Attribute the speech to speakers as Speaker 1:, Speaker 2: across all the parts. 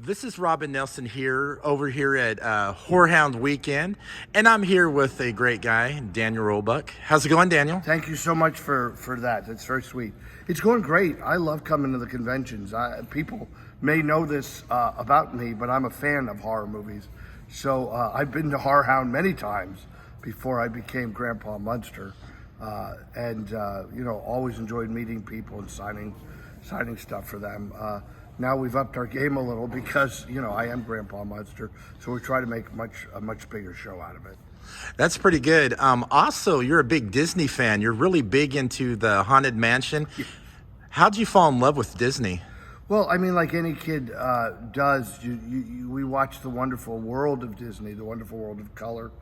Speaker 1: This is Robin Nelson here, over here at Horrorhound Weekend, and I'm here with a great guy, Daniel Roebuck. How's it going, Daniel?
Speaker 2: Thank you so much for that. That's very sweet. It's going great. I love coming to the conventions. People may know this about me, but I'm a fan of horror movies. So I've been to Horrorhound many times before I became Grandpa Munster, and always enjoyed meeting people and signing stuff for them. Now we've upped our game a little because, I am Grandpa Munster, so we try to make a much bigger show out of it.
Speaker 1: That's pretty good. Also, you're a big Disney fan. You're really big into the Haunted Mansion. How'd you fall in love with Disney?
Speaker 2: Well, I mean, like any kid does, we watch The Wonderful World of Disney, The Wonderful World of Color.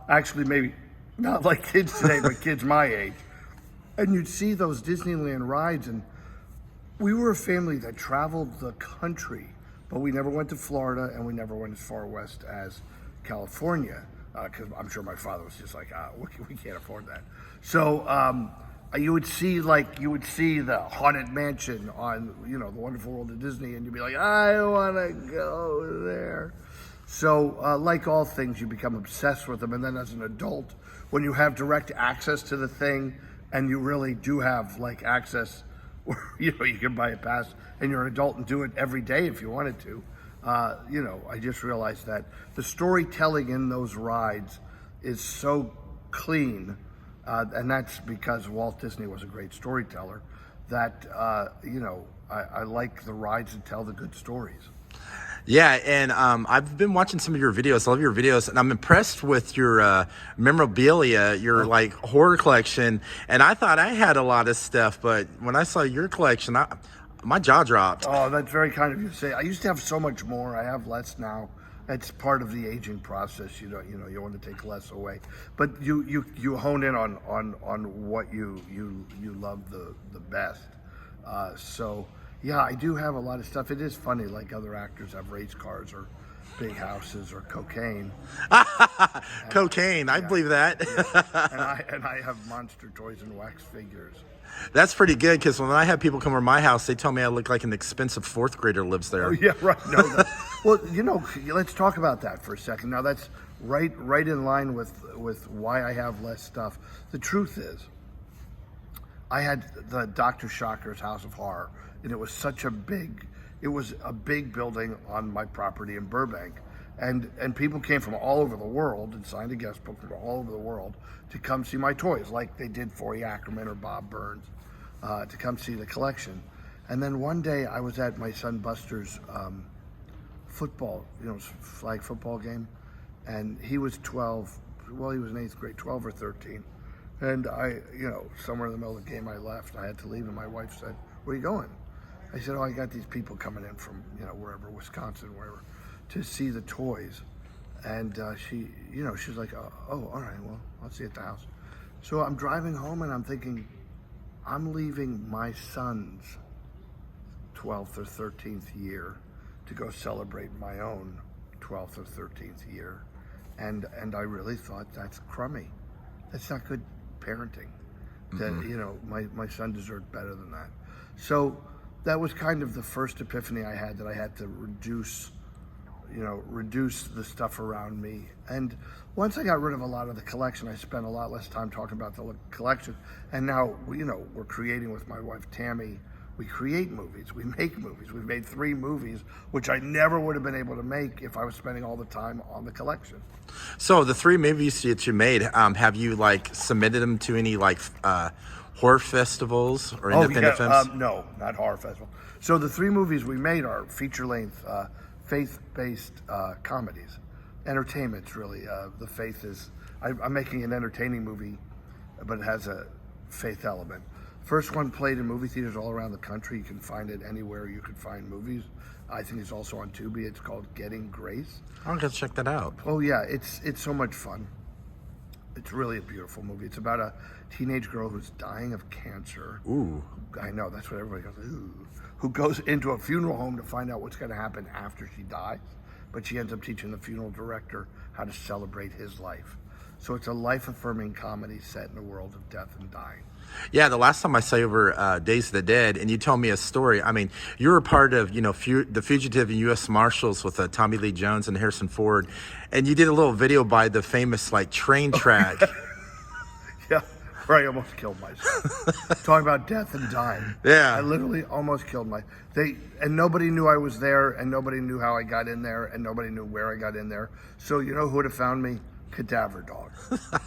Speaker 2: Actually, maybe not like kids today, but kids my age. And you'd see those Disneyland rides, and we were a family that traveled the country, but we never went to Florida, and we never went as far west as California, because I'm sure my father was just like, we can't afford that. So you would see the Haunted Mansion on, The Wonderful World of Disney, and you'd be like, I want to go there. So like all things, you become obsessed with them, and then as an adult, when you have direct access to the thing, and you really do have access, or you can buy a pass and you're an adult and do it every day if you wanted to. I just realized that the storytelling in those rides is so clean, and that's because Walt Disney was a great storyteller, that I like the rides that tell the good stories.
Speaker 1: Yeah, and I've been watching some of your videos. I love your videos, and I'm impressed with your memorabilia, your horror collection. And I thought I had a lot of stuff, but when I saw your collection, my jaw dropped.
Speaker 2: Oh, that's very kind of you to say. I used to have so much more. I have less now. It's part of the aging process. You want to take less away, but you hone in on what you love the best. So. Yeah, I do have a lot of stuff. It is funny, like other actors have race cars or big houses or cocaine.
Speaker 1: Cocaine, I believe that.
Speaker 2: Yeah. And I have monster toys and wax figures.
Speaker 1: That's pretty good, because when I have people come over my house, they tell me I look like an expensive fourth grader lives there.
Speaker 2: Oh, yeah, right. No, well, let's talk about that for a second. Now, that's right in line with why I have less stuff. The truth is, I had the Dr. Shocker's House of Horror, and it was a big building on my property in Burbank. And people came from all over the world and signed a guest book from all over the world to come see my toys, like they did Forey Ackerman or Bob Burns, to come see the collection. And then one day I was at my son Buster's football, flag football game, and he was 12. Well, he was in 8th grade, 12 or 13. And I, somewhere in the middle of the game I left. I had to leave, and my wife said, "Where are you going?" I said, "Oh, I got these people coming in from, wherever, Wisconsin, wherever, to see the toys." And she was like, "Oh, all right, well, I'll see you at the house." So I'm driving home, and I'm thinking, I'm leaving my son's 12th or 13th year to go celebrate my own 12th or 13th year. And I really thought, that's crummy. That's not good parenting. That, my son deserved better than that. So that was kind of the first epiphany I had, that I had to reduce the stuff around me. And once I got rid of a lot of the collection, I spent a lot less time talking about the collection. And now, we're creating with my wife, Tammy. We create movies, we make movies. We've made 3 movies, which I never would have been able to make if I was spending all the time on the collection.
Speaker 1: So the 3 movies that you made, have you submitted them to any horror festivals or independent films?
Speaker 2: No, not horror festival. So the 3 movies we made are feature-length, faith-based comedies. Entertainment's really, the faith is, I'm making an entertaining movie, but it has a faith element. First one played in movie theaters all around the country. You can find it anywhere you can find movies. I think it's also on Tubi. It's called Getting Grace.
Speaker 1: I'll go check that out.
Speaker 2: Oh yeah, it's so much fun. It's really a beautiful movie. It's about a teenage girl who's dying of cancer.
Speaker 1: Ooh.
Speaker 2: I know, that's what everybody goes, ooh. Who goes into a funeral home to find out what's going to happen after she dies. But she ends up teaching the funeral director how to celebrate his life. So it's a life-affirming comedy set in a world of death and dying.
Speaker 1: Yeah, the last time I saw you over Days of the Dead, and you told me a story. I mean, you were part of, the Fugitive and U.S. Marshals with Tommy Lee Jones and Harrison Ford, and you did a little video by the famous train track.
Speaker 2: Yeah, where I almost killed myself. Talking about death and dying.
Speaker 1: Yeah,
Speaker 2: I literally almost killed and nobody knew I was there, and nobody knew how I got in there, and nobody knew where I got in there. So you know who would have found me? Cadaver Dog.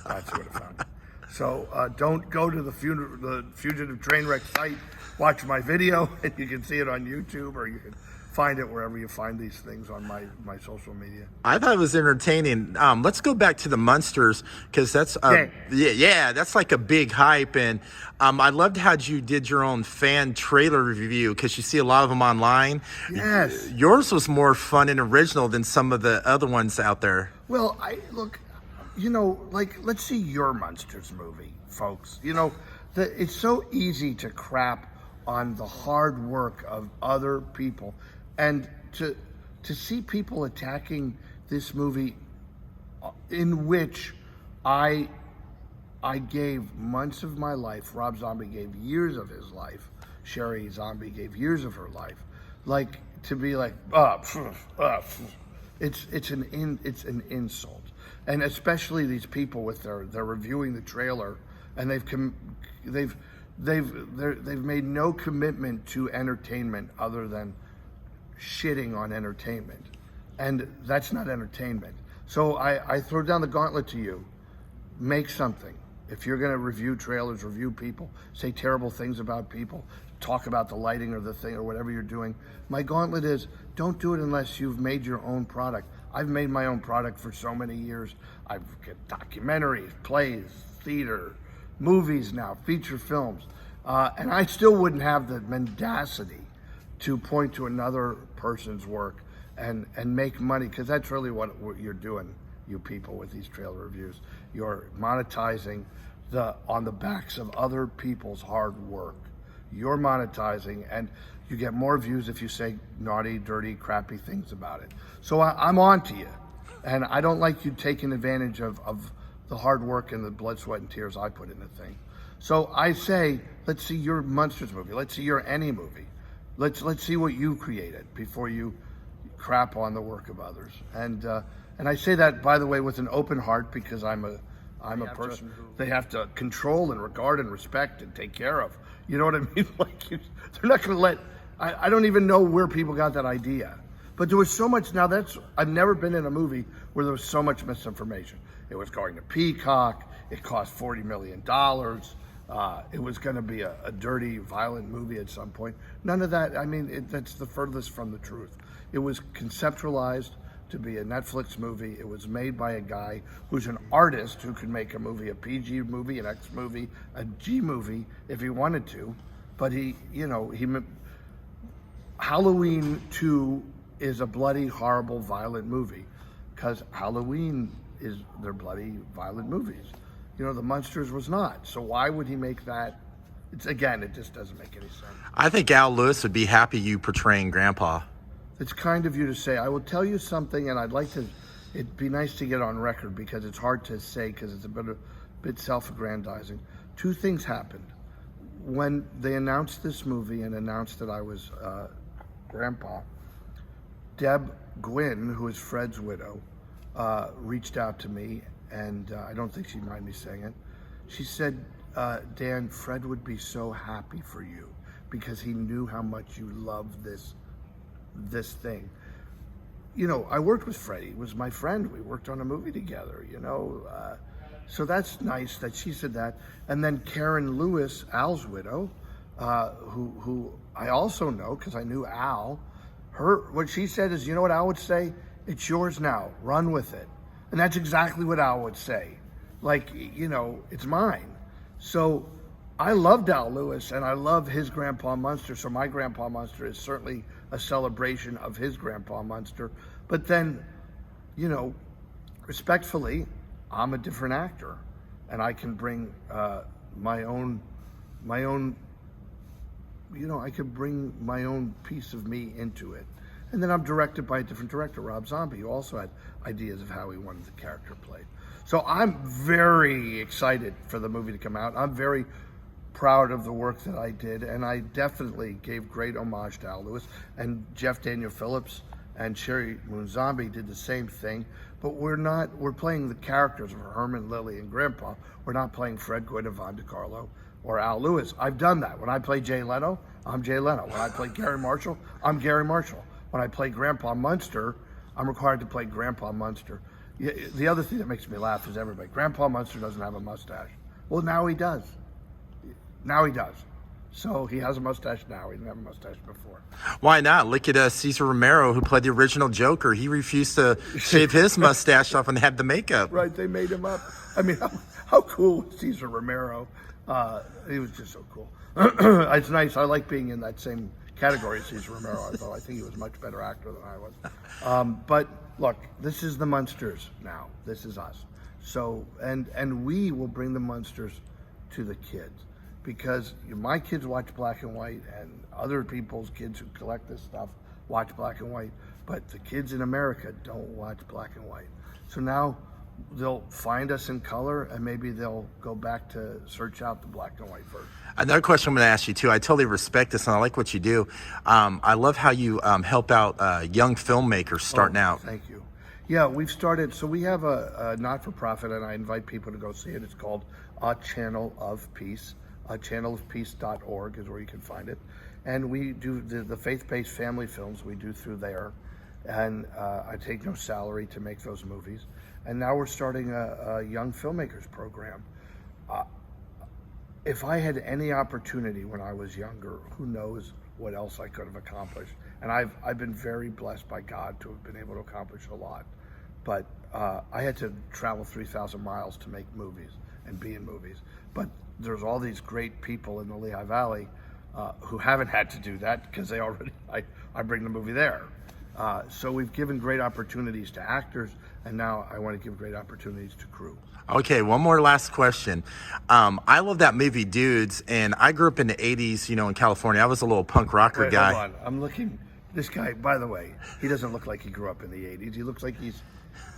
Speaker 2: That's who would have found me. So don't go to the Fugitive Trainwreck site. Watch my video, and you can see it on YouTube, or you can find it wherever you find these things on my social media.
Speaker 1: I thought it was entertaining. Let's go back to the Munsters, because that's that's like a big hype, and I loved how you did your own fan trailer review, because you see a lot of them online.
Speaker 2: Yes,
Speaker 1: yours was more fun and original than some of the other ones out there.
Speaker 2: Well, let's see your Munsters movie, folks. It's so easy to crap on the hard work of other people, and to see people attacking this movie, in which I gave months of my life. Rob Zombie gave years of his life. Sherry Zombie gave years of her life. To be it's an insult. And especially these people with they're reviewing the trailer, and they've made no commitment to entertainment other than shitting on entertainment, and that's not entertainment. So I throw down the gauntlet to you. Make something. If you're going to review trailers, review people, say terrible things about people, talk about the lighting or the thing or whatever you're doing, my gauntlet is, don't do it unless you've made your own product. I've made my own product for so many years. I've got documentaries, plays, theater, movies now, feature films. And I still wouldn't have the mendacity to point to another person's work and make money, because that's really what you're doing, you people, with these trailer reviews. You're monetizing on the backs of other people's hard work. You're monetizing, and you get more views if you say naughty, dirty, crappy things about it. So I'm on to you. And I don't like you taking advantage of the hard work and the blood, sweat, and tears I put in the thing. So I say, let's see your Munsters movie. Let's see your any movie. Let's see what you created before you crap on the work of others. And I say that, by the way, with an open heart, because I'm a person who they have to control and regard and respect and take care of. You know what I mean? They're not going to let. I don't even know where people got that idea. But there was so much. Now I've never been in a movie where there was so much misinformation. It was going to Peacock. It cost $40 million. It was going to be a dirty, violent movie at some point. None of that. I mean, that's the furthest from the truth. It was conceptualized to be a Netflix movie. It was made by a guy who's an artist who could make a movie, a PG movie, an X movie, a G movie if he wanted to. But Halloween 2 is a bloody, horrible, violent movie, because Halloween they're bloody, violent movies. The Munsters was not. So why would he make that? It just doesn't make any sense.
Speaker 1: I think Al Lewis would be happy you portraying Grandpa.
Speaker 2: It's kind of you to say. I will tell you something, and it'd be nice to get on record, because it's hard to say, because it's a bit self-aggrandizing. Two things happened. When they announced this movie and announced that I was Grandpa, Deb Gwynn, who is Fred's widow, reached out to me, and I don't think she'd mind me saying it. She said, Dan, Fred would be so happy for you, because he knew how much you loved this thing. I worked with Freddie. He was my friend. We worked on a movie together, so that's nice that she said that. And then Karen Lewis, Al's widow, who I also know, because I knew Al, what she said is, you know what Al would say? It's yours now. Run with it. And that's exactly what Al would say. It's mine. So I loved Al Lewis, and I love his Grandpa Munster. So my Grandpa Munster is certainly a celebration of his Grandpa Munster. But then, respectfully, I'm a different actor, and I can bring my own. I could bring my own piece of me into it. And then I'm directed by a different director, Rob Zombie, who also had ideas of how he wanted the character played. So I'm very excited for the movie to come out. I'm very proud of the work that I did, and I definitely gave great homage to Al Lewis. And Jeff Daniel Phillips and Sherry Moon Zombie did the same thing. But we're playing the characters of Herman, Lily, and Grandpa. We're not playing Fred Gwynne, Yvonne DiCarlo, or Al Lewis. I've done that. When I play Jay Leno, I'm Jay Leno. When I play Gary Marshall, I'm Gary Marshall. When I play Grandpa Munster, I'm required to play Grandpa Munster. The other thing that makes me laugh is everybody, Grandpa Munster doesn't have a mustache. Well, now he does. Now he does. So he has a mustache now. He didn't have a mustache before.
Speaker 1: Why not? Look at Cesar Romero, who played the original Joker. He refused to shave his mustache off and had the makeup.
Speaker 2: Right, they made him up. I mean, how cool was Cesar Romero? He was just so cool. It's nice. I like being in that same category as Cesar Romero, although I think he was a much better actor than I was. But look, this is the Munsters now. This is us. So, and we will bring the Munsters to the kids. Because my kids watch black and white, and other people's kids who collect this stuff watch black and white, but the kids in America don't watch black and white. So now they'll find us in color, and maybe they'll go back to search out the black and white version.
Speaker 1: Another question I'm going to ask you too. I totally respect this, and I like what you do. I love how you help out young filmmakers starting out.
Speaker 2: Thank you. Yeah, we've started. So we have a not-for-profit, and I invite people to go see it. It's called A Channel of Peace. Channelofpeace.org is where you can find it. And we do the faith-based family films we do through there. And I take no salary to make those movies. And now we're starting a young filmmakers program. If I had any opportunity when I was younger, who knows what else I could have accomplished. And I've been very blessed by God to have been able to accomplish a lot. But I had to travel 3,000 miles to make movies and be in movies. But there's all these great people in the Lehigh Valley who haven't had to do that because they already, I bring the movie there. So we've given great opportunities to actors, and now I want to give great opportunities to crew.
Speaker 1: Okay, one more last question. I love that movie Dudes, and I grew up in the 80s, in California. I was a little punk rocker guy.
Speaker 2: Hold on. I'm looking, this guy, by the way, he doesn't look like he grew up in the 80s. He looks like he's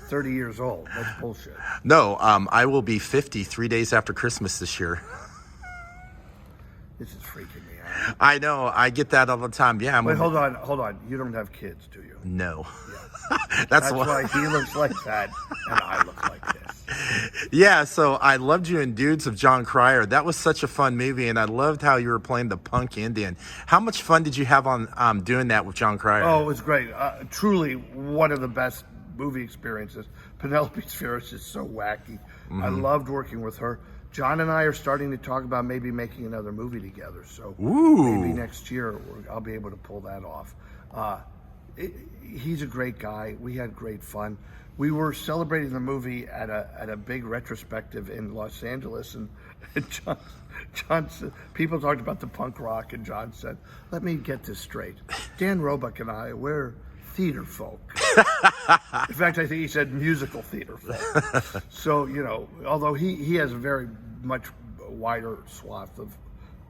Speaker 2: 30 years old. That's bullshit.
Speaker 1: No, I will be 50 3 days after Christmas this year.
Speaker 2: This is freaking me out.
Speaker 1: I know. I get that all the time. Yeah.
Speaker 2: Wait, hold on. You don't have kids, do you?
Speaker 1: No.
Speaker 2: Yeah.
Speaker 1: That's
Speaker 2: why he looks like that and I look like this.
Speaker 1: Yeah, so I loved you in Dudes of John Cryer. That was such a fun movie, and I loved how you were playing the punk Indian. How much fun did you have on doing that with John Cryer?
Speaker 2: Oh, it was great. Truly one of the best movie experiences. Penelope Spheris is so wacky. Mm-hmm. I loved working with her. John and I are starting to talk about maybe making another movie together. So maybe next year I'll be able to pull that off. He's a great guy. We had great fun. We were celebrating the movie at a big retrospective in Los Angeles, and John said, people talked about the punk rock, and John said, "Let me get this straight. Dan Roebuck and I, we're theater folk." In fact, I think he said musical theater folk. So, although he has a very much wider swath of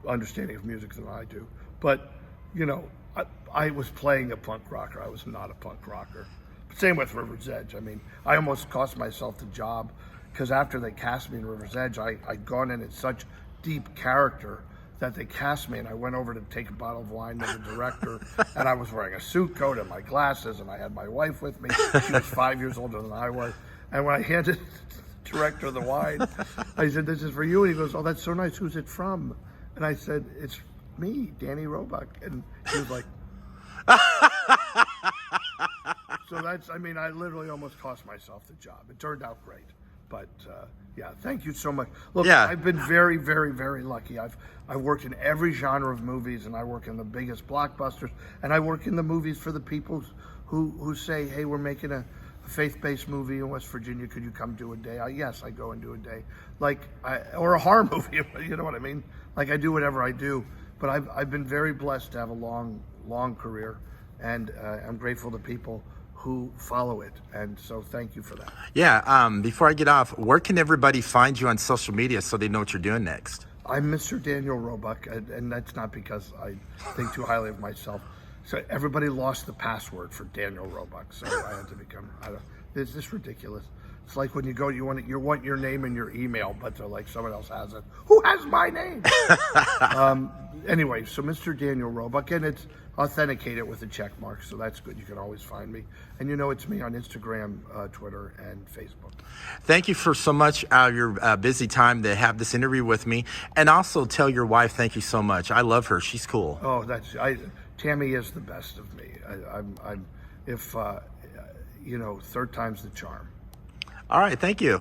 Speaker 2: understanding of music than I do. But, I was playing a punk rocker. I was not a punk rocker. Same with River's Edge. I mean, I almost cost myself the job because after they cast me in River's Edge, I'd gone in such deep character that they cast me, and I went over to take a bottle of wine to the director, and I was wearing a suit coat and my glasses, and I had my wife with me. She was 5 years older than I was. And when I handed the director the wine, I said, "This is for you." And he goes, "Oh, that's so nice. Who's it from?" And I said, "It's me, Danny Roebuck." And he was like... So I literally almost cost myself the job. It turned out great. But yeah, thank you so much. Look, yeah. I've been very, very, very lucky. I've worked in every genre of movies, and I work in the biggest blockbusters, and I work in the movies for the people who say, "Hey, we're making a faith-based movie in West Virginia. Could you come do a day?" Yes, I go and do a day. Or a horror movie, you know what I mean? I do whatever I do. But I've been very blessed to have a long, long career, and I'm grateful to people who follow it, and so thank you for that.
Speaker 1: Yeah, before I get off, where can everybody find you on social media so they know what you're doing next?
Speaker 2: I'm Mr. Daniel Roebuck, and that's not because I think too highly of myself. So everybody lost the password for Daniel Roebuck, so I had to become. It's just ridiculous. It's like when you go, you want your name in your email, but they're like someone else has it. Who has my name? Anyway, so Mr. Daniel Roebuck, and it's authenticated with a check mark, so that's good. You can always find me, and it's me on Instagram, Twitter, and Facebook.
Speaker 1: Thank you for so much out of your busy time to have this interview with me, and also tell your wife thank you so much. I love her. She's cool.
Speaker 2: Oh, Tammy is the best of me. Third time's the charm.
Speaker 1: All right. Thank you.